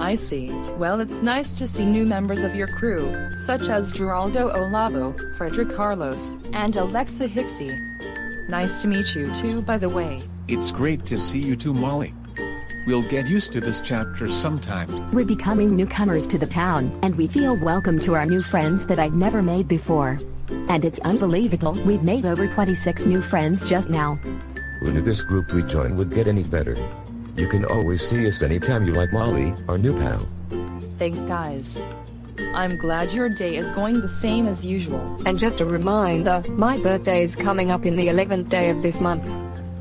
I see. Well, it's nice to see new members of your crew, such as Geraldo Olavo, Frederick Carlos, and Alexa Hixie. Nice to meet you too, by the way. It's great to see you too, Molly. We'll get used to this chapter sometime. We're becoming newcomers to the town, and we feel welcome to our new friends that I've never made before. And it's unbelievable, we've made over 26 new friends just now. Who knew this group we joined would get any better? You can always see us anytime you like, Molly, our new pal. Thanks, guys. I'm glad your day is going the same as usual. And just a reminder, my birthday is coming up in the 11th day of this month.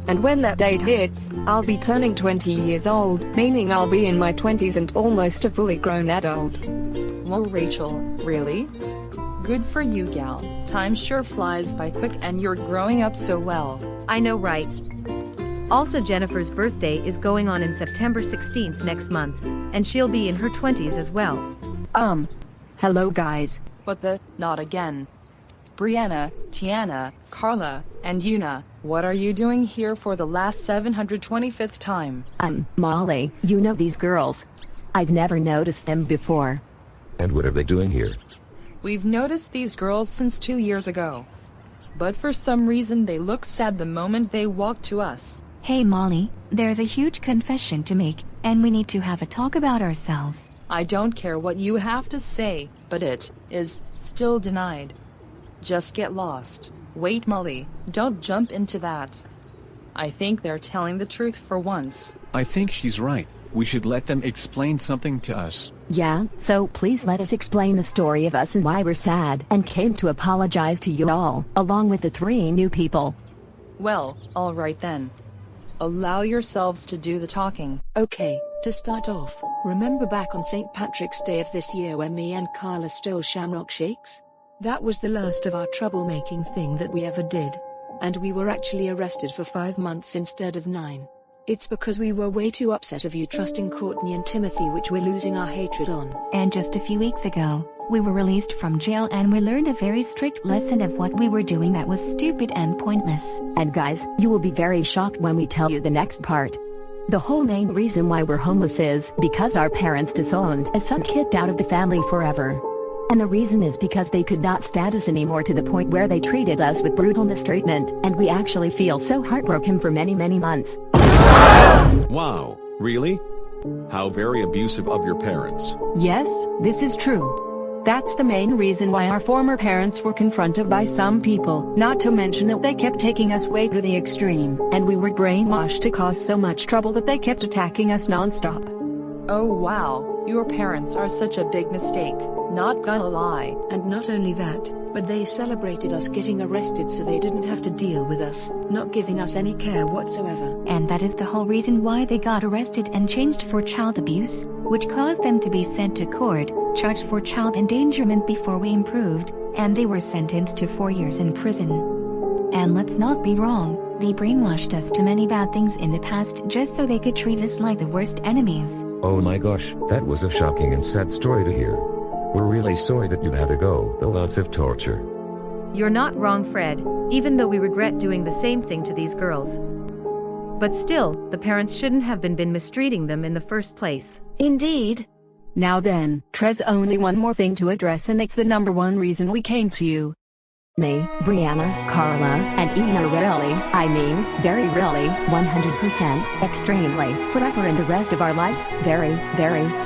And when that date hits, I'll be turning 20 years old, meaning I'll be in my 20s and almost a fully grown adult. Whoa, Rachel, really? Good for you, gal. Time sure flies by quick and you're growing up so well. I know, right? Also, Jennifer's birthday is going on in September 16th next month, and she'll be in her 20s as well. Hello guys. What the? Not again. Brianna, Tiana, Carla, and Yuna, what are you doing here for the last 725th time? Molly, you know these girls. I've never noticed them before. And what are they doing here? We've noticed these girls since 2 years ago. But for some reason they look sad the moment they walk to us. Hey Molly, there's a huge confession to make, and we need to have a talk about ourselves. I don't care what you have to say, but it is still denied. Just get lost. Wait, Molly, don't jump into that. I think they're telling the truth for once. I think she's right. We should let them explain something to us. Yeah, so please let us explain the story of us and why we're sad and came to apologize to you all, along with the 3 new people. Well, alright then. Allow yourselves to do the talking. Okay, to start off, remember back on St. Patrick's Day of this year when me and Carla stole Shamrock Shakes? That was the last of our troublemaking thing that we ever did. And we were actually arrested for 5 months instead of 9. It's because we were way too upset of you trusting Courtney and Timothy, which we're losing our hatred on. And just a few weeks ago, we were released from jail and we learned a very strict lesson of what we were doing that was stupid and pointless. And guys, you will be very shocked when we tell you the next part. The whole main reason why we're homeless is because our parents disowned us and kicked out of the family forever. And the reason is because they could not stand us anymore, to the point where they treated us with brutal mistreatment, and we actually feel so heartbroken for many months. Wow, really? How very abusive of your parents. Yes, this is true. That's the main reason why our former parents were confronted by some people, not to mention that they kept taking us way to the extreme, and we were brainwashed to cause so much trouble that they kept attacking us non-stop. Oh wow, your parents are such a big mistake, not gonna lie. And not only that, but they celebrated us getting arrested so they didn't have to deal with us, not giving us any care whatsoever. And that is the whole reason why they got arrested and changed for child abuse, which caused them to be sent to court, charged for child endangerment before we improved, and they were sentenced to 4 years in prison. And let's not be wrong, they brainwashed us to many bad things in the past just so they could treat us like the worst enemies. Oh my gosh, that was a shocking and sad story to hear. We're really sorry that you had to go through lots of torture. You're not wrong, Fred, even though we regret doing the same thing to these girls. But still, the parents shouldn't have been mistreating them in the first place. Indeed. Now then, there's only one more thing to address, and it's the number one reason we came to you. Me, Brianna, Carla, and Yuna very really, 100%, extremely, forever and the rest of our lives, very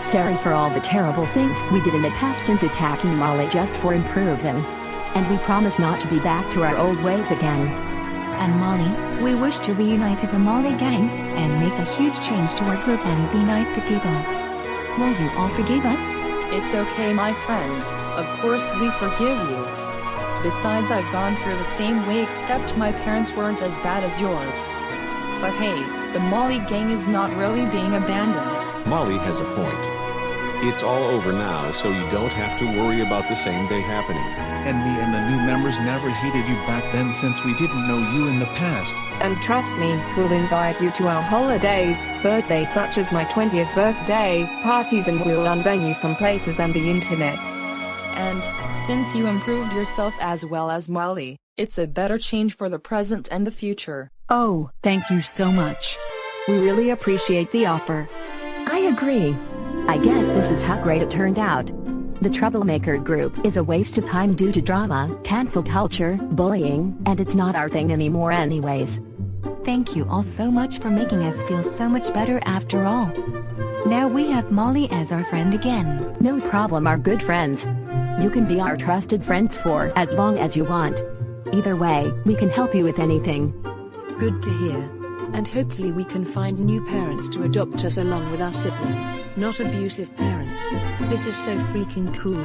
sorry for all the terrible things we did in the past and attacking Molly just for improving. And we promise not to be back to our old ways again. And Molly, we wish to reunite the Molly gang, and make a huge change to our group and be nice to people. Will you all forgive us? It's okay, my friends, of course we forgive you. Besides, I've gone through the same way, except my parents weren't as bad as yours. But hey, the Molly gang is not really being abandoned. Molly has a point. It's all over now, so you don't have to worry about the same day happening. And me and the new members never hated you back then, since we didn't know you in the past. And trust me, we'll invite you to our holidays, birthdays such as my 20th birthday, parties, and we'll unban you from places and the internet. And, since you improved yourself as well as Molly, it's a better change for the present and the future. Oh, thank you so much. We really appreciate the offer. I agree. I guess this is how great it turned out. The troublemaker group is a waste of time due to drama, cancel culture, bullying, and it's not our thing anymore anyways. Thank you all so much for making us feel so much better after all. Now we have Molly as our friend again. No problem, our good friends. You can be our trusted friends for as long as you want. Either way, we can help you with anything. Good to hear. And hopefully we can find new parents to adopt us along with our siblings, not abusive parents. This is so freaking cool.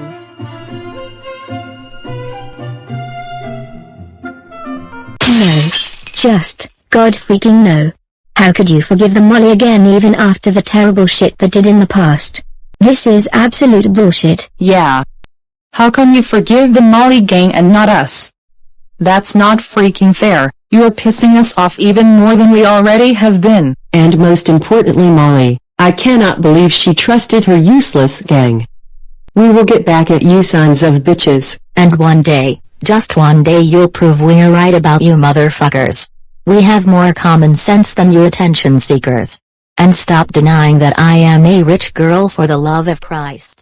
No. Just, God freaking no. How could you forgive the Molly again even after the terrible shit they did in the past? This is absolute bullshit. Yeah. How come you forgive the Molly gang and not us? That's not freaking fair. You're pissing us off even more than we already have been. And most importantly, Molly, I cannot believe she trusted her useless gang. We will get back at you sons of bitches. And one day, just one day you'll prove we're right about you motherfuckers. We have more common sense than you attention seekers. And stop denying that I am a rich girl for the love of Christ.